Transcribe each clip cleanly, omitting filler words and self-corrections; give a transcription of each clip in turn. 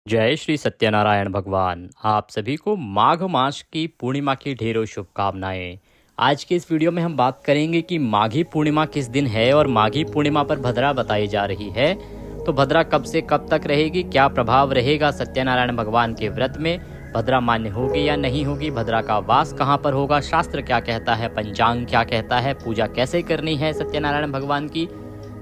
जय श्री सत्यनारायण भगवान। आप सभी को माघ मास की पूर्णिमा की ढेरों शुभकामनाएं। आज के इस वीडियो में हम बात करेंगे कि माघी पूर्णिमा किस दिन है और माघी पूर्णिमा पर भद्रा बताई जा रही है। तो भद्रा कब से कब तक रहेगी, क्या प्रभाव रहेगा सत्यनारायण भगवान के व्रत में, भद्रा मान्य होगी या नहीं होगी, भद्रा का वास कहाँ पर होगा, शास्त्र क्या कहता है, पंचांग क्या कहता है, पूजा कैसे करनी है सत्यनारायण भगवान की,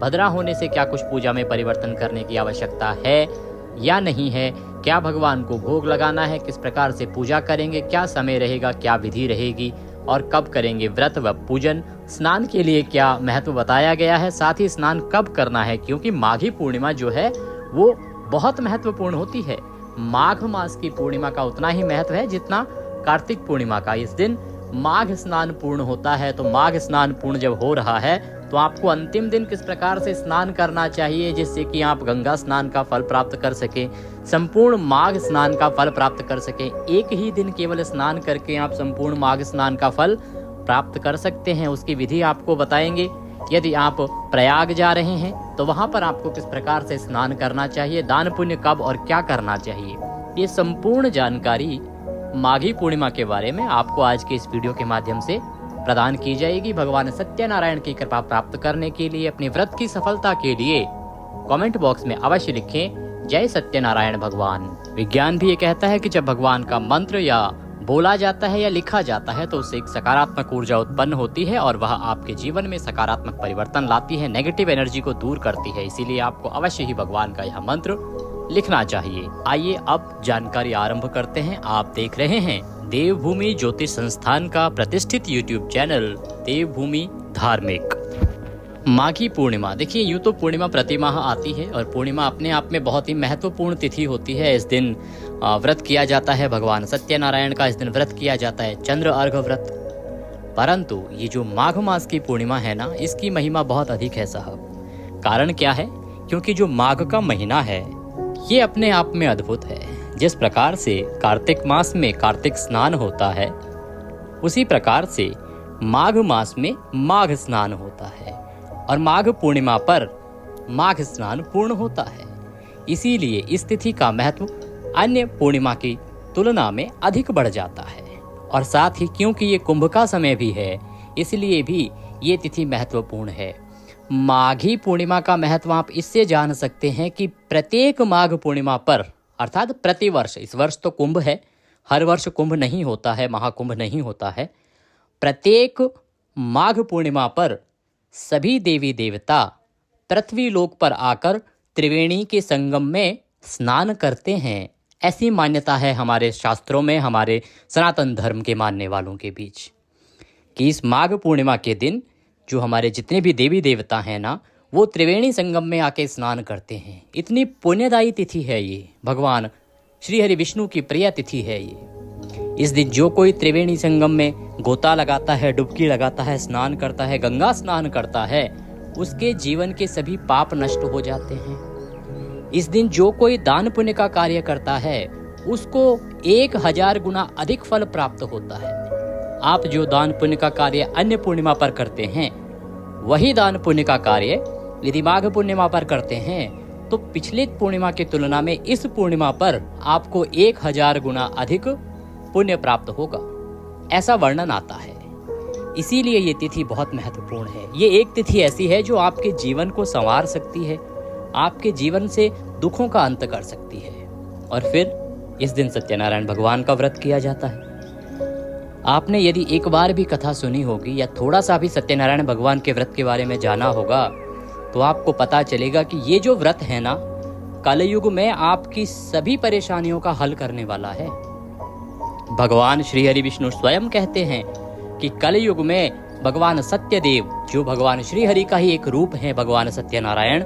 भद्रा होने से क्या कुछ पूजा में परिवर्तन करने की आवश्यकता है या नहीं है, क्या भगवान को भोग लगाना है, किस प्रकार से पूजा करेंगे, क्या समय रहेगा, क्या विधि रहेगी और कब करेंगे व्रत व पूजन, स्नान के लिए क्या महत्व बताया गया है, साथ ही स्नान कब करना है, क्योंकि माघी पूर्णिमा जो है वो बहुत महत्वपूर्ण होती है। माघ मास की पूर्णिमा का उतना ही महत्व है जितना कार्तिक पूर्णिमा का। इस दिन माघ स्नान पूर्ण होता है। तो माघ स्नान पूर्ण जब हो रहा है तो आपको अंतिम दिन किस प्रकार से स्नान करना चाहिए जिससे कि आप गंगा स्नान का फल प्राप्त कर सकें, संपूर्ण माघ स्नान का फल प्राप्त कर सकें। एक ही दिन केवल स्नान करके आप संपूर्ण माघ स्नान का फल प्राप्त कर सकते हैं। उसकी विधि आपको बताएंगे। यदि आप प्रयाग जा रहे हैं तो वहां पर आपको किस प्रकार से स्नान करना चाहिए, दान पुण्य कब और क्या करना चाहिए, ये संपूर्ण जानकारी माघी पूर्णिमा के बारे में आपको आज के इस वीडियो के माध्यम से प्रदान की जाएगी। भगवान सत्यनारायण की कृपा प्राप्त करने के लिए, अपने व्रत की सफलता के लिए कमेंट बॉक्स में अवश्य लिखें जय सत्यनारायण भगवान। विज्ञान भी ये कहता है कि जब भगवान का मंत्र या बोला जाता है या लिखा जाता है तो उससे एक सकारात्मक ऊर्जा उत्पन्न होती है और वह आपके जीवन में सकारात्मक परिवर्तन लाती है, नेगेटिव एनर्जी को दूर करती है। इसीलिए आपको अवश्य ही भगवान का यह मंत्र लिखना चाहिए। आइए अब जानकारी आरंभ करते हैं। आप देख रहे हैं देवभूमि ज्योतिष संस्थान का प्रतिष्ठित यूट्यूब चैनल देवभूमि धार्मिक। माघी पूर्णिमा, देखिए यूं तो पूर्णिमा प्रतिमाह आती है और पूर्णिमा अपने आप में बहुत ही महत्वपूर्ण तिथि होती है। इस दिन व्रत किया जाता है, भगवान सत्यनारायण का इस दिन व्रत किया जाता है, चंद्र अर्घ व्रत। परंतु ये जो माघ मास की पूर्णिमा है ना, इसकी महिमा बहुत अधिक है साहब। कारण क्या है? क्योंकि जो माघ का महीना है ये अपने आप में अद्भुत है। जिस प्रकार से कार्तिक मास में कार्तिक स्नान होता है उसी प्रकार से माघ मास में माघ स्नान होता है और माघ पूर्णिमा पर माघ स्नान पूर्ण होता है। इसीलिए इस तिथि का महत्व अन्य पूर्णिमा की तुलना में अधिक बढ़ जाता है। और साथ ही क्योंकि ये कुंभ का समय भी है इसलिए भी ये तिथि महत्वपूर्ण है। माघी पूर्णिमा का महत्व आप इससे जान सकते हैं कि प्रत्येक माघ पूर्णिमा पर, अर्थात प्रतिवर्ष, इस वर्ष तो कुंभ है, हर वर्ष कुंभ नहीं होता है, महाकुंभ नहीं होता है, प्रत्येक माघ पूर्णिमा पर सभी देवी देवता पृथ्वी लोक पर आकर त्रिवेणी के संगम में स्नान करते हैं। ऐसी मान्यता है हमारे शास्त्रों में, हमारे सनातन धर्म के मानने वालों के बीच, कि इस माघ पूर्णिमा के दिन जो हमारे जितने भी देवी देवता हैं ना, वो त्रिवेणी संगम में आके स्नान करते हैं। इतनी पुण्यदायी तिथि है ये, भगवान श्री हरि विष्णु की प्रिय तिथि है ये। इस दिन जो कोई त्रिवेणी संगम में गोता लगाता है, डुबकी लगाता है, स्नान करता है, गंगा स्नान करता है, उसके जीवन के सभी पाप नष्ट हो जाते हैं। इस दिन जो कोई दान पुण्य का कार्य करता है उसको 1000 गुना अधिक फल प्राप्त होता है। आप जो दान पुण्य का कार्य अन्य पूर्णिमा पर करते हैं वही दान पुण्य का कार्य यदि माघ पूर्णिमा पर करते हैं तो पिछले पूर्णिमा की तुलना में इस पूर्णिमा पर आपको 1000 गुना अधिक पुण्य प्राप्त होगा, ऐसा वर्णन आता है। इसीलिए ये तिथि बहुत महत्वपूर्ण है। ये एक तिथि ऐसी है जो आपके जीवन को संवार सकती है, आपके जीवन से दुखों का अंत कर सकती है। और फिर इस दिन सत्यनारायण भगवान का व्रत किया जाता है। आपने यदि एक बार भी कथा सुनी होगी या थोड़ा सा भी सत्यनारायण भगवान के व्रत के बारे में जाना होगा तो आपको पता चलेगा कि ये जो व्रत है ना, कलयुग में आपकी सभी परेशानियों का हल करने वाला है। भगवान श्री हरि विष्णु स्वयं कहते हैं कि कलयुग में भगवान सत्यदेव, जो भगवान श्री हरि का ही एक रूप है भगवान सत्यनारायण,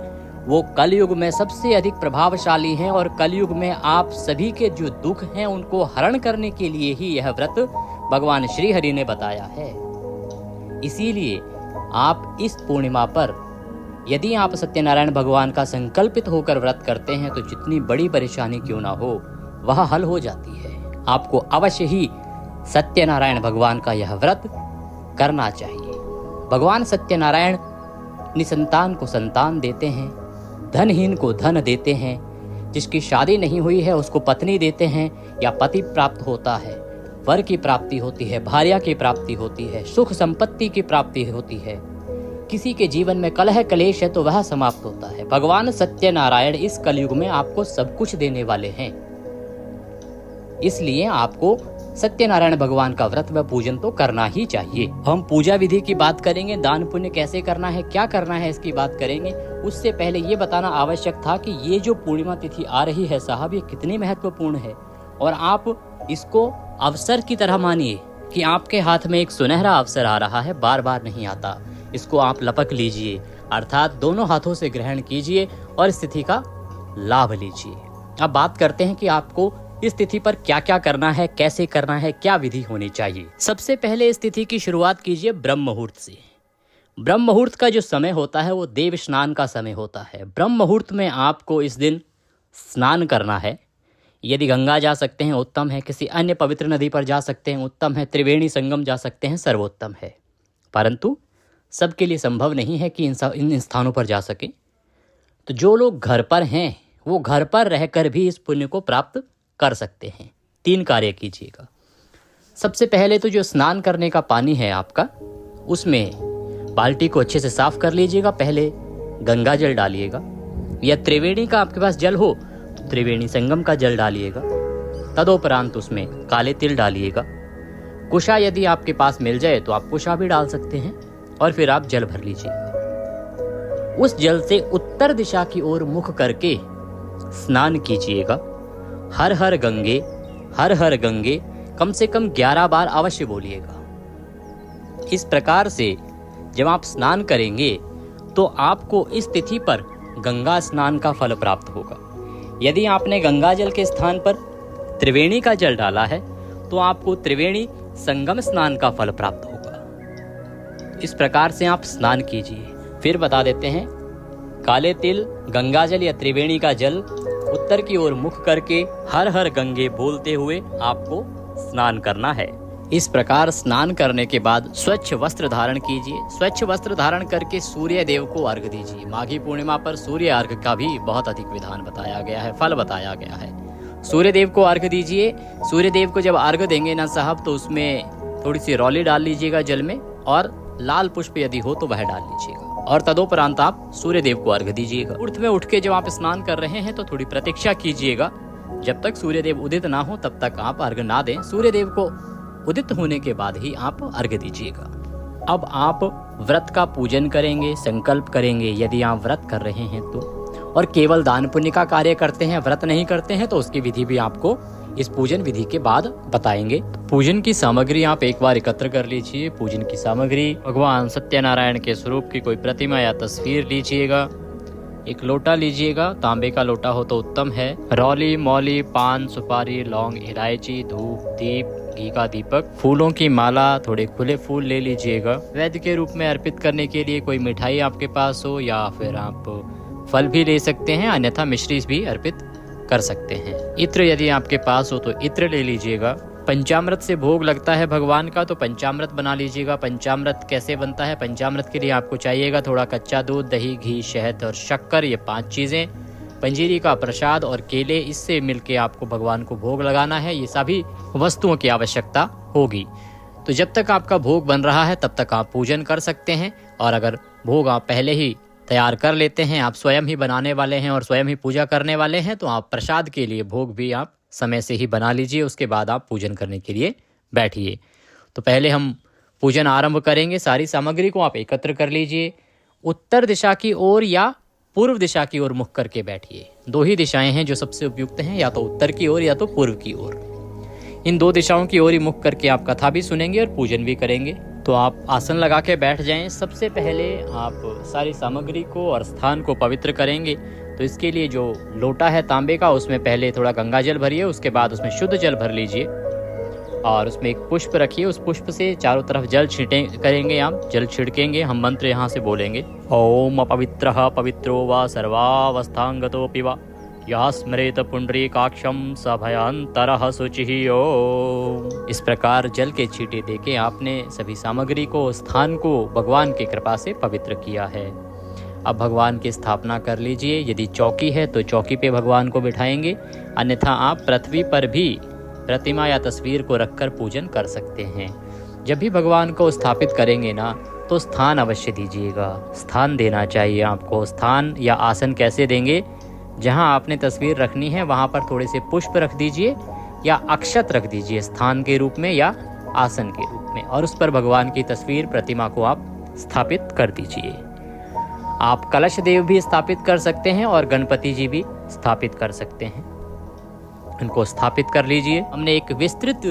वो कलयुग में सबसे अधिक प्रभावशाली हैं और कलयुग में आप सभी के जो दुख हैं उनको हरण करने के लिए ही यह व्रत भगवान श्री हरि ने बताया है। इसीलिए आप इस पूर्णिमा पर यदि आप सत्यनारायण भगवान का संकल्पित होकर व्रत करते हैं तो जितनी बड़ी परेशानी क्यों ना हो वह हल हो जाती है। आपको अवश्य ही सत्यनारायण भगवान का यह व्रत करना चाहिए। भगवान सत्यनारायण निसंतान को संतान देते हैं, धनहीन को धन देते हैं, जिसकी शादी नहीं हुई है उसको पत्नी देते हैं या पति प्राप्त होता है, वर की प्राप्ति होती है, भार्या की प्राप्ति होती है, सुख संपत्ति की प्राप्ति होती है। किसी के जीवन में कलह कलेश है तो वह समाप्त होता है। भगवान सत्यनारायण इस कलयुग में आपको सब कुछ देने वाले हैं, इसलिए आपको सत्यनारायण भगवान का व्रत व पूजन तो करना ही चाहिए। हम पूजा विधि की बात करेंगे, दान पुण्य कैसे करना है, क्या करना है, इसकी बात करेंगे। उससे पहले ये बताना आवश्यक था कि ये जो पूर्णिमा तिथि आ रही है साहब, ये कितनी महत्वपूर्ण है। और आप इसको अवसर की तरह मानिए कि आपके हाथ में एक सुनहरा अवसर आ रहा है, बार बार नहीं आता। इसको आप लपक लीजिए, अर्थात दोनों हाथों से ग्रहण कीजिए और इस तिथि का लाभ लीजिए। अब बात करते हैं कि आपको इस तिथि पर क्या क्या करना है, कैसे करना है, क्या विधि होनी चाहिए। सबसे पहले इस तिथि की शुरुआत कीजिए ब्रह्म मुहूर्त से। ब्रह्म मुहूर्त का जो समय होता है वो देव स्नान का समय होता है। ब्रह्म मुहूर्त में आपको इस दिन स्नान करना है। यदि गंगा जा सकते हैं उत्तम है, किसी अन्य पवित्र नदी पर जा सकते हैं उत्तम है, त्रिवेणी संगम जा सकते हैं सर्वोत्तम है। परंतु सबके लिए संभव नहीं है कि इन स्थानों पर जा सकें। तो जो लोग घर पर हैं वो घर पर रहकर भी इस पुण्य को प्राप्त कर सकते हैं। 3 कार्य कीजिएगा। सबसे पहले तो जो स्नान करने का पानी है आपका, उसमें बाल्टी को अच्छे से साफ कर लीजिएगा। पहले गंगा जल डालिएगा, या त्रिवेणी का आपके पास जल हो तो त्रिवेणी संगम का जल डालिएगा। तदोपरांत उसमें काले तिल डालिएगा। कुशा यदि आपके पास मिल जाए तो आप कुशा भी डाल सकते हैं, और फिर आप जल भर लीजिएगा। उस जल से उत्तर दिशा की ओर मुख करके स्नान कीजिएगा। हर हर गंगे, हर हर गंगे कम से कम 11 बार अवश्य बोलिएगा। इस प्रकार से जब आप स्नान करेंगे तो आपको इस तिथि पर गंगा स्नान का फल प्राप्त होगा। यदि आपने गंगा जल के स्थान पर त्रिवेणी का जल डाला है तो आपको त्रिवेणी संगम स्नान का फल प्राप्त होगा। इस प्रकार से आप स्नान कीजिए। फिर बता देते हैं, काले तिल, गंगा जल या त्रिवेणी का जल उत्तर की ओर मुख करके हर हर गंगे बोलते हुए आपको स्नान करना है। इस प्रकार स्नान करने के बाद स्वच्छ वस्त्र धारण कीजिए। स्वच्छ वस्त्र धारण करके सूर्य देव को अर्घ दीजिए। माघी पूर्णिमा पर सूर्य अर्घ का भी बहुत अधिक विधान बताया गया है, फल बताया गया है। सूर्य देव को अर्घ दीजिए। सूर्य देव को जब अर्घ देंगे ना साहब, तो उसमें थोड़ी सी रौली डाल लीजिएगा जल में, और लाल पुष्प यदि हो तो वह डाल लीजिएगा, और तदोपरांत आप सूर्य देव को अर्घ दीजिएगा। उठ में उठ के जब आप स्नान कर रहे हैं तो थोड़ी प्रतीक्षा कीजिएगा। जब तक सूर्य देव उदित ना हो तब तक आप अर्घ ना दें। सूर्य देव को उदित होने के बाद ही आप अर्घ दीजिएगा। अब आप व्रत का पूजन करेंगे, संकल्प करेंगे यदि आप व्रत कर रहे हैं तो, और केवल दान पुण्य का कार्य करते हैं, व्रत नहीं करते हैं, तो उसकी विधि भी आपको इस पूजन विधि के बाद बताएंगे। पूजन की सामग्री आप एक बार एकत्र कर लीजिए। पूजन की सामग्री, भगवान सत्यनारायण के स्वरूप की कोई प्रतिमा या तस्वीर लीजिएगा। एक लोटा लीजिएगा, तांबे का लोटा हो तो उत्तम है। रौली, मौली, पान, सुपारी, लौंग, इलायची, धूप, दीप, घी का दीपक, फूलों की माला, थोड़े खुले फूल ले लीजिएगा। वैद्य के रूप में अर्पित करने के लिए कोई मिठाई आपके पास हो, या फिर आप फल भी ले सकते हैं, अन्यथा मिश्री भी अर्पित कर सकते हैं। इत्र यदि आपके पास हो तो इत्र ले लीजिएगा। पंचामृत से भोग लगता है भगवान का, तो पंचामृत बना लीजिएगा। पंचामृत कैसे बनता है? पंचामृत के लिए आपको चाहिएगा थोड़ा कच्चा दूध, दही, घी, शहद और शक्कर, ये 5 चीजें, पंजीरी का प्रसाद और केले, इससे मिलके आपको भगवान को भोग लगाना है। ये सभी वस्तुओं की आवश्यकता होगी। तो जब तक आपका भोग बन रहा है तब तक आप पूजन कर सकते हैं, और अगर भोग आप पहले ही तैयार कर लेते हैं, आप स्वयं ही बनाने वाले हैं और स्वयं ही पूजा करने वाले हैं, तो आप प्रसाद के लिए भोग भी आप समय से ही बना लीजिए। उसके बाद आप पूजन करने के लिए बैठिए। तो पहले हम पूजन आरंभ करेंगे। सारी सामग्री को आप एकत्र कर लीजिए। उत्तर दिशा की ओर या पूर्व दिशा की ओर मुख करके बैठिए। 2 ही दिशाएं हैं जो सबसे उपयुक्त हैं, या तो उत्तर की ओर या तो पूर्व की ओर। इन 2 दिशाओं की ओर ही मुख करके आप कथा भी सुनेंगे और पूजन भी करेंगे। तो आप आसन लगा के बैठ जाएं। सबसे पहले आप सारी सामग्री को और स्थान को पवित्र करेंगे। तो इसके लिए जो लोटा है तांबे का, उसमें पहले थोड़ा गंगा जल भरिए, उसके बाद उसमें शुद्ध जल भर लीजिए, और उसमें एक पुष्प रखिए। उस पुष्प से चारों तरफ जल करेंगे, आप जल छिड़केंगे। हम मंत्र यहाँ से बोलेंगे, ओम अपवित्रः पवित्रो वा सर्वावस्थांगतोऽपि वा यः स्मरेत पुंडरीकाक्षं स भयान्तरः शुचिः ओम। इस प्रकार जल के छींटे देके आपने सभी सामग्री को, स्थान को भगवान की कृपा से पवित्र किया है। अब भगवान की स्थापना कर लीजिए। यदि चौकी है तो चौकी पे भगवान को बिठाएंगे, अन्यथा आप पृथ्वी पर भी प्रतिमा या तस्वीर को रखकर पूजन कर सकते हैं। जब भी भगवान को स्थापित करेंगे ना, तो स्थान अवश्य दीजिएगा। स्थान देना चाहिए आपको। स्थान या आसन कैसे देंगे? जहां आपने तस्वीर रखनी है वहां पर थोड़े से पुष्प रख दीजिए या अक्षत रख दीजिए, स्थान के रूप में या आसन के रूप में, और उस पर भगवान की तस्वीर प्रतिमा को आप स्थापित कर दीजिए। आप कलश देव भी स्थापित कर सकते हैं और गणपति जी भी स्थापित कर सकते हैं। इनको स्थापित कर लीजिए। हमने एक विस्तृत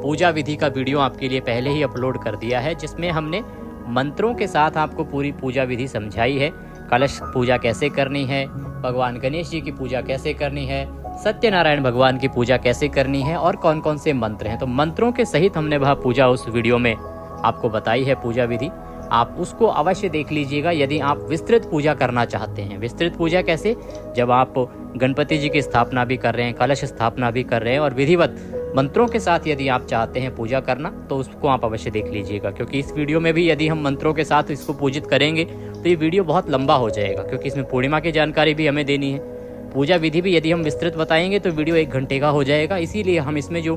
पूजा विधि का वीडियो आपके लिए पहले ही अपलोड कर दिया है, जिसमें हमने मंत्रों के साथ आपको पूरी पूजा विधि समझाई है। कलश पूजा कैसे करनी है, भगवान गणेश जी की पूजा कैसे करनी है, सत्यनारायण भगवान की पूजा कैसे करनी है और कौन कौन से मंत्र हैं। तो मंत्रों के सहित हमने वह पूजा उस वीडियो में आपको बताई है, पूजा विधि। आप उसको अवश्य देख लीजिएगा यदि आप विस्तृत पूजा करना चाहते हैं। विस्तृत पूजा कैसे? जब आप गणपति जी की स्थापना भी कर रहे हैं, कलश स्थापना भी कर रहे हैं और विधिवत मंत्रों के साथ यदि आप चाहते हैं पूजा करना, तो उसको आप अवश्य देख लीजिएगा। क्योंकि इस वीडियो में भी यदि हम मंत्रों के साथ इसको पूजित करेंगे तो ये वीडियो बहुत लंबा हो जाएगा, क्योंकि इसमें पूर्णिमा की जानकारी भी हमें देनी है। पूजा विधि भी यदि हम विस्तृत बताएंगे तो वीडियो 1 घंटे का हो जाएगा। इसीलिए हम इसमें जो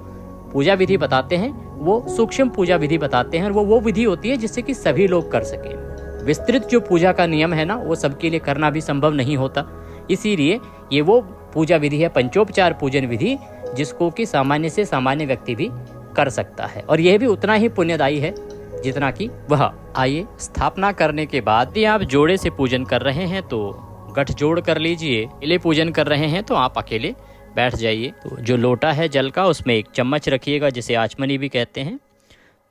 पूजा विधि बताते हैं वो सूक्ष्म पूजा विधि बताते हैं, और वो विधि होती है जिससे कि सभी लोग कर सकें। विस्तृत जो पूजा का नियम है ना, वो सबके लिए करना भी संभव नहीं होता। इसीलिए ये वो पूजा विधि है, पंचोपचार पूजन विधि, जिसको कि सामान्य से सामान्य व्यक्ति भी कर सकता है, और यह भी उतना ही पुण्यदायी है जितना कि वह। आइए, स्थापना करने के बाद यदि आप जोड़े से पूजन कर रहे हैं तो गठजोड़ कर लीजिए। अकेले पूजन कर रहे हैं तो आप अकेले बैठ जाइए। तो जो लोटा है जल का, उसमें 1 चम्मच रखिएगा, जिसे आचमनी भी कहते हैं।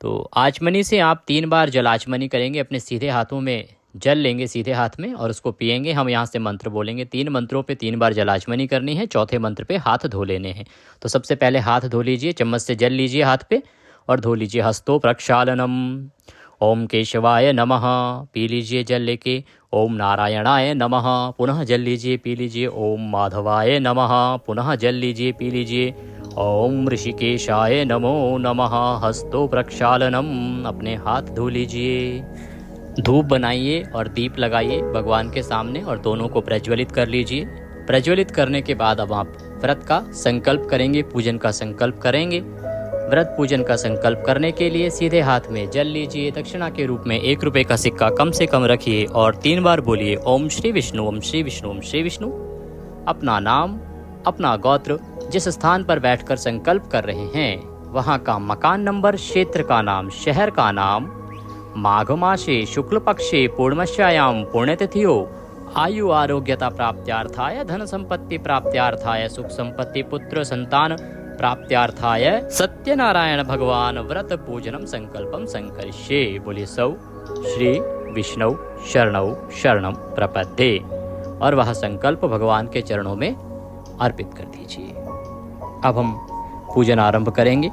तो आचमनी से आप 3 बार जल आचमनी करेंगे। अपने सीधे हाथों में जल लेंगे, सीधे हाथ में, और उसको पिएंगे। हम यहाँ से मंत्र बोलेंगे। 3 मंत्रों पे 3 बार जल आचमनी करनी है। चौथे मंत्र पे हाथ धो लेने हैं। तो सबसे पहले हाथ धो लीजिए, चम्मच से जल लीजिए हाथ पे और धो लीजिए। हस्तो प्रक्षालनम, ओम केशवाय नमः, पी लीजिए जल लेके। ओम नारायणाय नमः, पुनः जल लीजिए, पी लीजिए। ओम माधवाय नमः, पुनः जल लीजिए, पी लीजिए। ओम ऋषिकेशाय नमो नमः, हस्तो प्रक्षालनम, अपने हाथ धो लीजिए। धूप बनाइए और दीप लगाइए भगवान के सामने और दोनों को प्रज्वलित कर लीजिए। प्रज्वलित करने के बाद अब आप व्रत का संकल्प करेंगे, पूजन का संकल्प करेंगे। व्रत पूजन का संकल्प करने के लिए सीधे हाथ में जल लीजिए। दक्षिणा के रूप में 1 रुपये का सिक्का कम से कम रखिए और 3 बार बोलिए ओम श्री विष्णु, ओम श्री विष्णु, ओम श्री विष्णु। अपना नाम, अपना गोत्र, जिस स्थान पर बैठकर संकल्प कर रहे हैं वहां का मकान नंबर, क्षेत्र का नाम, शहर का नाम, माघ मासे शुक्ल पक्षे पूर्णमस्यायाम पुण्यतिथियो, आयु आरोग्यता प्राप्त्यार्थाय, धन संपत्ति प्राप्त्यार्थाय, सुख संपत्ति पुत्र संतान प्राप्त्यार्थाय सत्यनारायण भगवान व्रत पूजनम संकल्पम संकरिष्ये। बोलिए सौ श्री विष्णु शरणौ शरणम प्रपद्ये, और वह संकल्प भगवान के चरणों में अर्पित कर दीजिए। अब हम पूजन आरंभ करेंगे।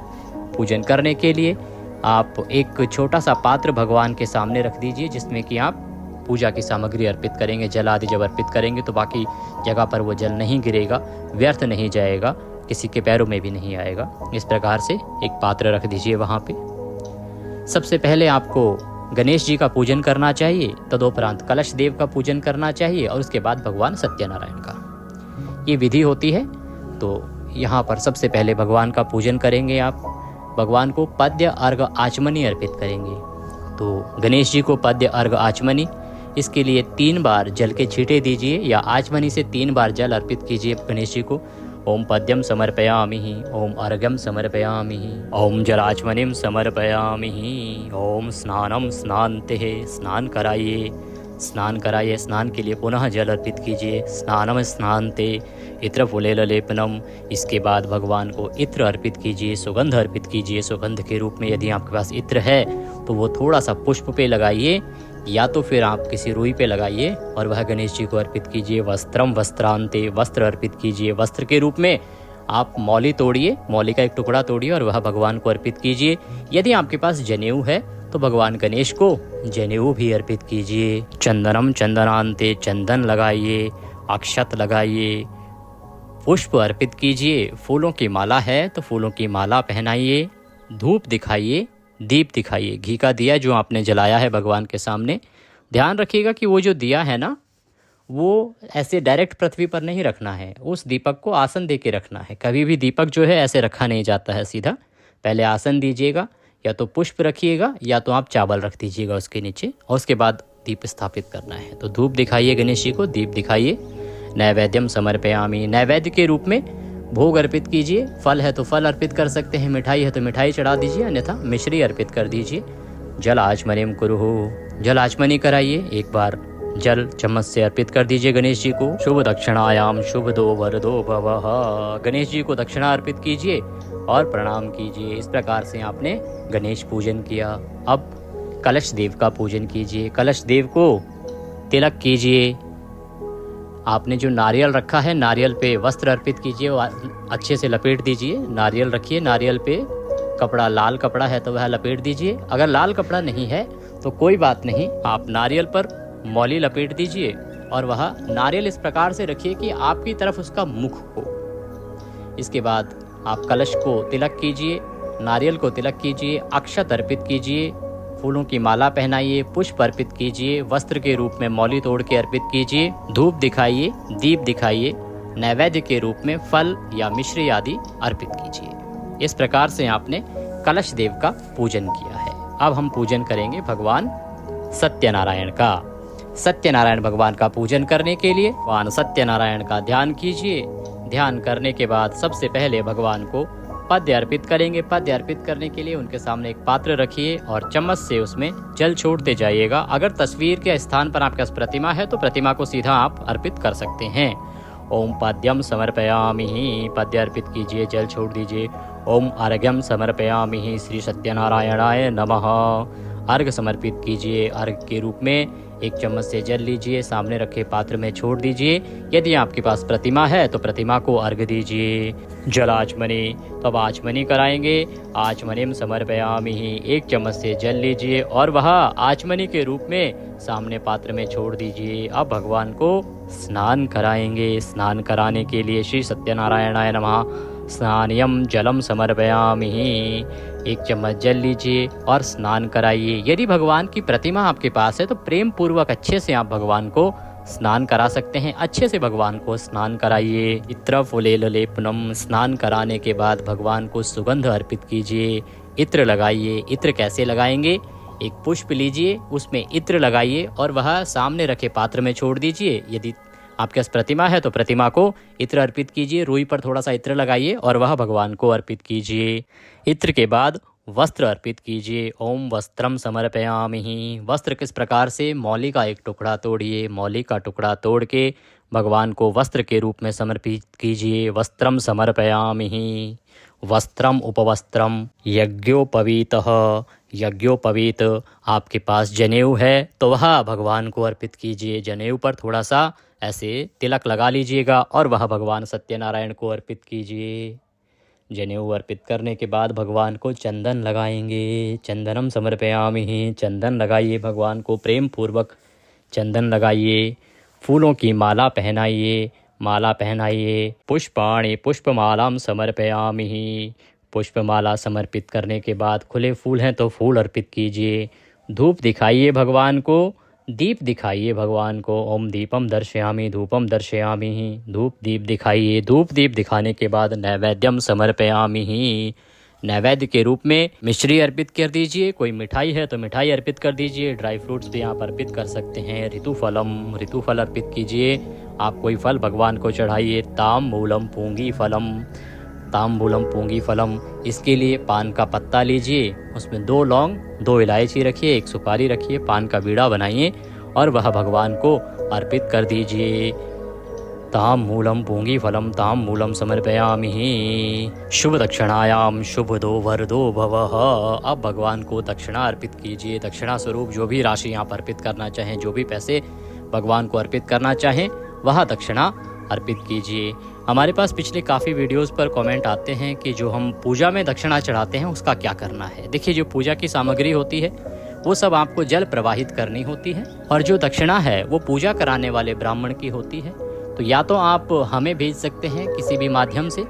पूजन करने के लिए आप एक छोटा सा पात्र भगवान के सामने रख दीजिए, जिसमें कि आप पूजा की सामग्री अर्पित करेंगे। जल आदि जब अर्पित करेंगे तो बाकी जगह पर वो जल नहीं गिरेगा, व्यर्थ नहीं जाएगा, किसी के पैरों में भी नहीं आएगा। इस प्रकार से एक पात्र रख दीजिए वहाँ पे। सबसे पहले आपको गणेश जी का पूजन करना चाहिए, तदोपरांत कलश देव का पूजन करना चाहिए और उसके बाद भगवान सत्यनारायण का। ये विधि होती है। तो यहाँ पर सबसे पहले भगवान का पूजन करेंगे आप। भगवान को पद्य अर्घ आचमनी अर्पित करेंगे। तो गणेश जी को पद्य अर्घ आचमनी, इसके लिए 3 बार जल के छींटे दीजिए या आचमनी से 3 बार जल अर्पित कीजिए गणेश जी को। ओम पद्यम समर्पयामि, ओम अर्घ्यम समर्पयामि, ओम जलाचमनिम समर्पयामि, ओम स्नानम स्नानते, स्नान कराइए, स्नान कराइए। स्नान के लिए पुनः जल अर्पित कीजिए। स्नानम स्नानते इत्र फुलेल लेपनम, इसके बाद भगवान को इत्र अर्पित कीजिए, सुगंध अर्पित कीजिए। सुगंध के रूप में यदि आपके पास इत्र है तो वो थोड़ा सा पुष्प पे लगाइए या तो फिर आप किसी रुई पे लगाइए और वह गणेश जी को अर्पित कीजिए। वस्त्रम वस्त्रांते, वस्त्र अर्पित कीजिए। वस्त्र के रूप में आप मौली तोड़िए, मौली का एक टुकड़ा तोड़िए और वह भगवान को अर्पित कीजिए। यदि आपके पास जनेऊ है तो भगवान गणेश को जनेऊ भी अर्पित कीजिए। चंदनम चंदनांते, चंदन लगाइए, अक्षत लगाइए, पुष्प अर्पित कीजिए। फूलों की माला है तो फूलों की माला पहनाइए। धूप दिखाइए, दीप दिखाइए। घी का दिया जो आपने जलाया है भगवान के सामने, ध्यान रखिएगा कि वो जो दिया है ना, वो ऐसे डायरेक्ट पृथ्वी पर नहीं रखना है, उस दीपक को आसन दे के रखना है। कभी भी दीपक जो है ऐसे रखा नहीं जाता है सीधा, पहले आसन दीजिएगा, या तो पुष्प रखिएगा या तो आप चावल रख दीजिएगा उसके नीचे, और उसके बाद दीप स्थापित करना है। तो धूप दिखाइए गणेश जी को, दीप दिखाइए। नैवेद्यम समर्पयामि, नैवेद्य के रूप में भोग अर्पित कीजिए। फल है तो फल अर्पित कर सकते हैं, मिठाई है तो मिठाई चढ़ा दीजिए, अन्यथा मिश्री अर्पित कर दीजिए। जल आचमनीम कुरुहु, जल आचमनी कराइए, एक बार जल चम्मच से अर्पित कर दीजिए गणेश जी को। शुभ दक्षिणायाम शुभ दो वरदो भवः, गणेश जी को दक्षिणा अर्पित कीजिए और प्रणाम कीजिए। इस प्रकार से आपने गणेश पूजन किया। अब कलश देव का पूजन कीजिए। कलश देव को तिलक कीजिए। आपने जो नारियल रखा है, नारियल पे वस्त्र अर्पित कीजिए, अच्छे से लपेट दीजिए। नारियल रखिए, नारियल पे कपड़ा, लाल कपड़ा है तो वह लपेट दीजिए। अगर लाल कपड़ा नहीं है तो कोई बात नहीं, आप नारियल पर मौली लपेट दीजिए और वह नारियल इस प्रकार से रखिए कि आपकी तरफ उसका मुख हो। इसके बाद आप कलश को तिलक कीजिए, नारियल को तिलक कीजिए, अक्षत अर्पित कीजिए, फूलों की माला पहनाइए, पुष्प अर्पित कीजिए, वस्त्र के रूप में मौली तोड़ के अर्पित कीजिए, धूप दिखाइए, दीप दिखाइए, नैवेद्य के रूप में फल या मिश्री आदि अर्पित कीजिए। इस प्रकार से आपने कलश देव का पूजन किया है। अब हम पूजन करेंगे भगवान सत्यनारायण का। सत्यनारायण भगवान का पूजन करने के लिए भगवान सत्यनारायण का ध्यान कीजिए। ध्यान करने के बाद सबसे पहले भगवान को पद्य अर्पित करेंगे। पद्य अर्पित करने के लिए उनके सामने एक पात्र रखिए और चम्मच से उसमें जल छोड़ते जाइएगा। अगर तस्वीर के स्थान पर आपके पास प्रतिमा है तो प्रतिमा को सीधा आप अर्पित कर सकते हैं। ओम पद्यम समर्पयामि, पद्य अर्पित कीजिए, जल छोड़ दीजिए। ओम अर्घ्यम समर्पयामि, श्री सत्यनारायणाय नमः, अर्घ समर्पित कीजिए। अर्घ के रूप में एक चम्मच से जल लीजिए, सामने रखे पात्र में छोड़ दीजिए। यदि आपके पास प्रतिमा है तो प्रतिमा को अर्घ दीजिए। जल आचमनी, तो अब आचमनी कराएंगे। आचमनीम समर्पयामि, एक चम्मच से जल लीजिए और वह आचमनी के रूप में सामने पात्र में छोड़ दीजिए। अब भगवान को स्नान कराएंगे। स्नान कराने के लिए श्री सत्यनारायणाय नमः स्नानियम जलम समर्पयामि, एक चम्मच जल लीजिए और स्नान कराइए। यदि भगवान की प्रतिमा आपके पास है तो प्रेम पूर्वक अच्छे से आप भगवान को स्नान करा सकते हैं। अच्छे से भगवान को स्नान कराइए। इत्र फुलेल लेपनम, स्नान कराने के बाद भगवान को सुगंध अर्पित कीजिए। इत्र लगाइए। इत्र कैसे लगाएंगे? एक पुष्प लीजिए, उसमें इत्र लगाइए और वह सामने रखे पात्र में छोड़ दीजिए। यदि आपके पास प्रतिमा है तो प्रतिमा को इत्र अर्पित कीजिए। रुई पर थोड़ा सा इत्र लगाइए और वह भगवान को अर्पित कीजिए। इत्र के बाद वस्त्र अर्पित कीजिए। ओम वस्त्रम समर्पयामि, वस्त्र किस प्रकार से? मौली का एक टुकड़ा तोड़िए, मौली का टुकड़ा तोड़ के भगवान को वस्त्र के रूप में समर्पित कीजिए। वस्त्रम समर्पयामि। वस्त्रम उपवस्त्रम यज्ञोपवीतः, यज्ञोपवीत, आपके पास जनेऊ है तो वह भगवान को अर्पित कीजिए। जनेऊ पर थोड़ा सा ऐसे तिलक लगा लीजिएगा और वह भगवान सत्यनारायण को अर्पित कीजिए। जनेऊ अर्पित करने के बाद भगवान को चंदन लगाएंगे। चंदनम समर्पयामि, चंदन लगाइए, भगवान को प्रेम पूर्वक चंदन लगाइए। फूलों की माला पहनाइए, माला पहनाइए। पुष्पाणि पुष्पमालाम समर्पयामि, पुष्पमाला समर्पित करने के बाद खुले फूल हैं तो फूल अर्पित कीजिए। धूप दिखाइए भगवान को, दीप दिखाइए भगवान को। ओम दीपम दर्शयामि धूपम दर्शयामि, धूप दीप दिखाइए। धूप दीप दिखाने के बाद नैवेद्यम समर्पयामि, नैवेद्य के रूप में मिश्री अर्पित कर दीजिए। कोई मिठाई है तो मिठाई अर्पित कर दीजिए। ड्राई फ्रूट्स भी आप अर्पित कर सकते हैं। ऋतुफलम, ऋतुफल अर्पित कीजिए। आप कोई फल भगवान को चढ़ाइए। ताम्बूलम पूंगी फलम, ताम्बूलम पूंगी फलम, इसके लिए पान का पत्ता लीजिए, उसमें 2 लौंग 2 इलायची रखिए, 1 सुपारी रखिए, पान का बीड़ा बनाइए और वह भगवान को अर्पित कर दीजिए। ताम्बूलम पूंगी फलम ताम्बूलम समर्पयामि। शुभ दक्षिणायाम शुभ दो वरदो भवः, अब भगवान को दक्षिणा अर्पित कीजिए। दक्षिणा स्वरूप जो भी राशि आप अर्पित करना चाहें, जो भी पैसे भगवान को अर्पित करना चाहें, वह दक्षिणा अर्पित कीजिए। हमारे पास पिछले काफ़ी वीडियोस पर कमेंट आते हैं कि जो हम पूजा में दक्षिणा चढ़ाते हैं उसका क्या करना है। देखिए, जो पूजा की सामग्री होती है वो सब आपको जल प्रवाहित करनी होती है और जो दक्षिणा है वो पूजा कराने वाले ब्राह्मण की होती है। तो या तो आप हमें भेज सकते हैं किसी भी माध्यम से,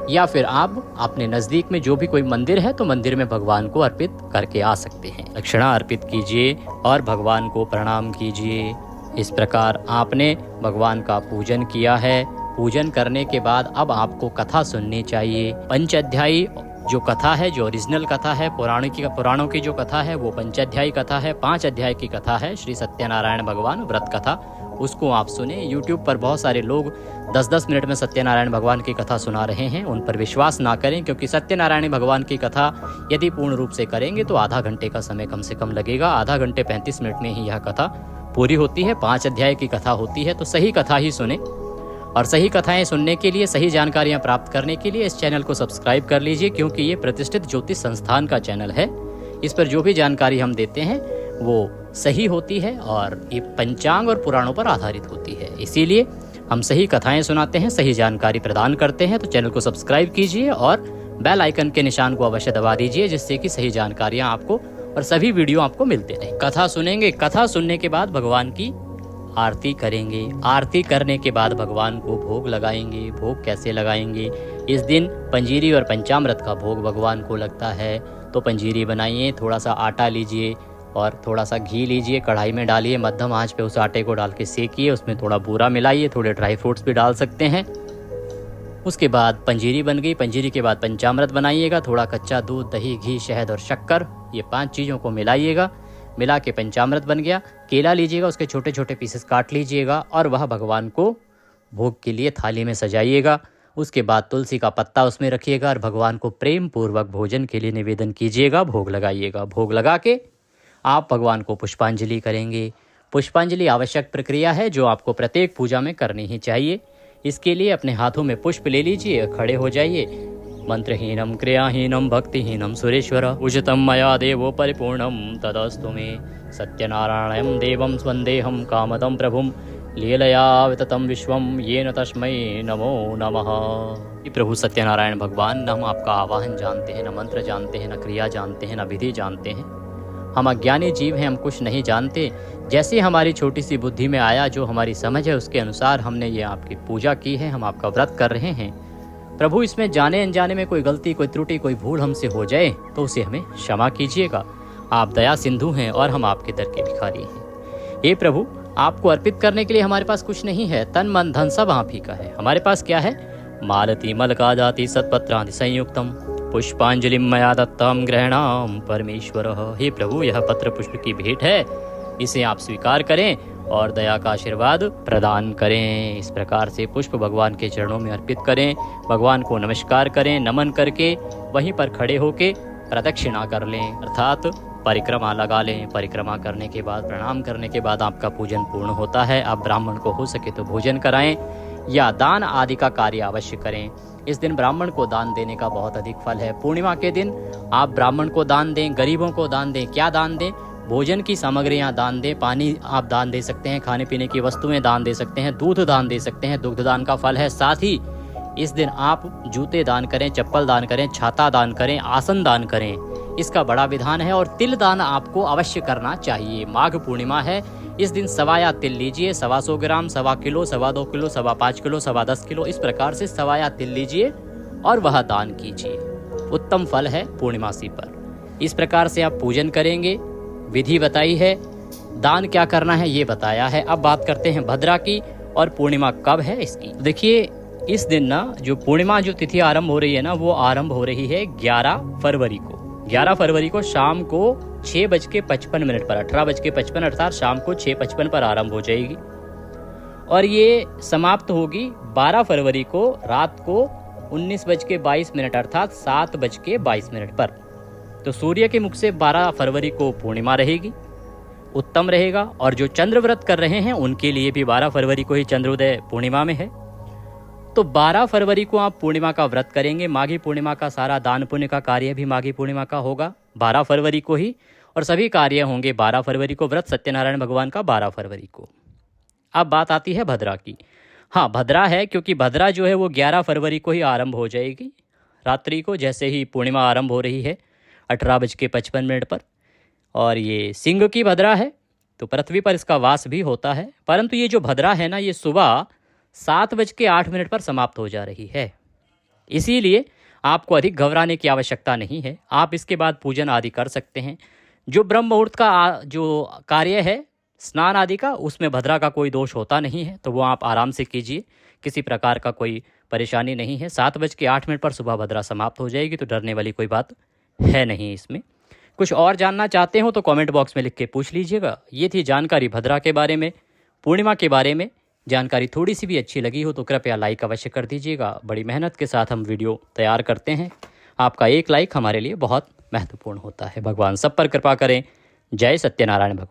या फिर आप अपने नज़दीक में जो भी कोई मंदिर है तो मंदिर में भगवान को अर्पित करके आ सकते हैं। दक्षिणा अर्पित कीजिए और भगवान को प्रणाम कीजिए। इस प्रकार आपने भगवान का पूजन किया है। पूजन करने के बाद अब आपको कथा सुननी चाहिए। पंचाध्यायी जो कथा है, जो ओरिजिनल कथा है, पुराणों की जो कथा है वो पंचाध्यायी कथा है। 5 अध्याय की कथा है श्री सत्यनारायण भगवान व्रत कथा, उसको आप सुने। यूट्यूब पर बहुत सारे लोग 10-10 मिनट में सत्यनारायण भगवान की कथा सुना रहे हैं, उन पर विश्वास ना करें, क्योंकि सत्यनारायण भगवान की कथा यदि पूर्ण रूप से करेंगे तो आधा घंटे का समय कम से कम लगेगा। आधा घंटे 35 मिनट में ही यह कथा पूरी होती है। 5 अध्याय की कथा होती है, तो सही कथा ही सुने। और सही कथाएं सुनने के लिए, सही जानकारियां प्राप्त करने के लिए इस चैनल को सब्सक्राइब कर लीजिए, क्योंकि ये प्रतिष्ठित ज्योतिष संस्थान का चैनल है। इस पर जो भी जानकारी हम देते हैं वो सही होती है और ये पंचांग और पुराणों पर आधारित होती है। इसीलिए हम सही कथाएं सुनाते हैं, सही जानकारी प्रदान करते हैं। तो चैनल को सब्सक्राइब कीजिए और बेल आइकन के निशान को अवश्य दबा दीजिए, जिससे कि सही जानकारियां आपको और सभी वीडियो आपको मिलते रहे। कथा सुनेंगे, कथा सुनने के बाद भगवान की आरती करेंगे। आरती करने के बाद भगवान को भोग लगाएंगे। भोग कैसे लगाएंगे? इस दिन पंजीरी और पंचामृत का भोग भगवान को लगता है। तो पंजीरी बनाइए, थोड़ा सा आटा लीजिए और थोड़ा सा घी लीजिए, कढ़ाई में डालिए, मध्यम आंच पे उस आटे को डाल के सेकिए, उसमें थोड़ा बूरा मिलाइए, थोड़े ड्राई फ्रूट्स भी डाल सकते हैं। उसके बाद पंजीरी बन गई। पंजीरी के बाद पंचामृत बनाइएगा, थोड़ा कच्चा दूध, दही, घी, शहद और शक्कर, ये 5 चीज़ों को मिलाइएगा। मिला के पंचामृत बन गया। केला लीजिएगा, उसके छोटे छोटे पीसेस काट लीजिएगा और वह भगवान को भोग के लिए थाली में सजाइएगा। उसके बाद तुलसी का पत्ता उसमें रखिएगा और भगवान को प्रेम पूर्वक भोजन के लिए निवेदन कीजिएगा, भोग लगाइएगा। भोग लगा के आप भगवान को पुष्पांजलि करेंगे। पुष्पांजलि आवश्यक प्रक्रिया है जो आपको प्रत्येक पूजा में करनी ही चाहिए। इसके लिए अपने हाथों में पुष्प ले लीजिए, खड़े हो जाइए। मंत्रहीनम क्रियाहीनम भक्तिहीनम सुरेश्वर उचितम मया देवो परिपूर्णम तदस्तु मे। सत्यनारायणं देवं वन्देहं कामदं प्रभुं लीलया विततं विश्वं येन तस्मै नमो नमः। प्रभु सत्यनारायण भगवान, न हम आपका आवाहन जानते हैं, न मंत्र जानते हैं, न क्रिया जानते हैं, न विधि जानते हैं। हम अज्ञानी जीव हैं, हम कुछ नहीं जानते। जैसे हमारी छोटी सी बुद्धि में आया, जो हमारी समझ है उसके अनुसार हमने ये आपकी पूजा की है, हम आपका व्रत कर रहे हैं। प्रभु, इसमें जाने अनजाने में कोई गलती, कोई त्रुटि, कोई भूल हमसे हो जाए तो उसे हमें क्षमा कीजिएगा। आप दया सिंधु हैं और हम आपके दर के भिखारी हैं। हे प्रभु, आपको अर्पित करने के लिए हमारे पास कुछ नहीं है, तन मन धन सब आप ही का है। हमारे पास क्या है? मालती मलका जाति सत्पत्रादि संयुक्तम पुष्पांजलिम मया दत्तम ग्रहणाम परमेश्वर। हे प्रभु, यह पत्र पुष्प की भेंट है, इसे आप स्वीकार करें और दया का आशीर्वाद प्रदान करें। इस प्रकार से पुष्प भगवान के चरणों में अर्पित करें, भगवान को नमस्कार करें। नमन करके वहीं पर खड़े होके प्रदक्षिणा कर लें, अर्थात परिक्रमा लगा लें। परिक्रमा करने के बाद, प्रणाम करने के बाद आपका पूजन पूर्ण होता है। आप ब्राह्मण को हो सके तो भोजन कराएं या दान आदि का कार्य अवश्य करें। इस दिन ब्राह्मण को दान देने का बहुत अधिक फल है। पूर्णिमा के दिन आप ब्राह्मण को दान दें, गरीबों को दान दें। क्या दान दें? भोजन की सामग्रियां दान दें, पानी आप दान दे सकते हैं, खाने पीने की वस्तुएं दान दे सकते हैं, दूध दान दे सकते हैं, दुग्ध दान का फल है। साथ ही इस दिन आप जूते दान करें, चप्पल दान करें, छाता दान करें, आसन दान करें, इसका बड़ा विधान है। और तिल दान आपको अवश्य करना चाहिए। माघ पूर्णिमा है, इस दिन सवाया तिल लीजिए, 125 ग्राम, 1.25 किलो, 2.25 किलो, 5.25 किलो, 10 किलो, इस प्रकार से सवाया तिल लीजिए और वह दान कीजिए। उत्तम फल है पूर्णिमासी पर। इस प्रकार से आप पूजन करेंगे। विधि बताई है, दान क्या करना है ये बताया है। अब बात करते हैं भद्रा की और पूर्णिमा कब है इसकी। देखिए, इस दिन ना जो पूर्णिमा जो तिथि आरंभ हो रही है ना, वो आरंभ हो रही है 11 फरवरी को। 11 फरवरी को शाम को 6:55 पर, 18:55 अर्थात शाम को 6:55 पर आरंभ हो जाएगी और ये समाप्त होगी 12 फरवरी को रात को 19:22 अर्थात 7:22 पर। तो सूर्य के मुख से 12 फरवरी को पूर्णिमा रहेगी, उत्तम रहेगा। और जो चंद्र व्रत कर रहे हैं उनके लिए भी 12 फरवरी को ही चंद्रोदय पूर्णिमा में है। तो 12 फरवरी को आप पूर्णिमा का व्रत करेंगे। माघी पूर्णिमा का सारा दान पुण्य का कार्य भी माघी पूर्णिमा का होगा 12 फरवरी को ही, और सभी कार्य होंगे 12 फरवरी को। व्रत सत्यनारायण भगवान का 12 फरवरी को। अब बात आती है भद्रा की। हाँ, भद्रा है क्योंकि भद्रा जो है वो 11 फरवरी को ही आरंभ हो जाएगी रात्रि को, जैसे ही पूर्णिमा आरंभ हो रही है 18:55 पर। और ये सिंह की भद्रा है, तो पृथ्वी पर इसका वास भी होता है। परंतु ये जो भद्रा है ना, ये सुबह 7:08 पर समाप्त हो जा रही है। इसीलिए आपको अधिक घबराने की आवश्यकता नहीं है। आप इसके बाद पूजन आदि कर सकते हैं। जो ब्रह्म मुहूर्त का जो कार्य है स्नान आदि का, उसमें भद्रा का कोई दोष होता नहीं है, तो वो आप आराम से कीजिए, किसी प्रकार का कोई परेशानी नहीं है। 7:08 पर सुबह भद्रा समाप्त हो जाएगी, तो डरने वाली कोई बात है नहीं इसमें। कुछ और जानना चाहते हो तो कमेंट बॉक्स में लिख के पूछ लीजिएगा। ये थी जानकारी भद्रा के बारे में, पूर्णिमा के बारे में। जानकारी थोड़ी सी भी अच्छी लगी हो तो कृपया लाइक अवश्य कर दीजिएगा। बड़ी मेहनत के साथ हम वीडियो तैयार करते हैं, आपका एक लाइक हमारे लिए बहुत महत्वपूर्ण होता है। भगवान सब पर कृपा करें। जय सत्यनारायण भगवान।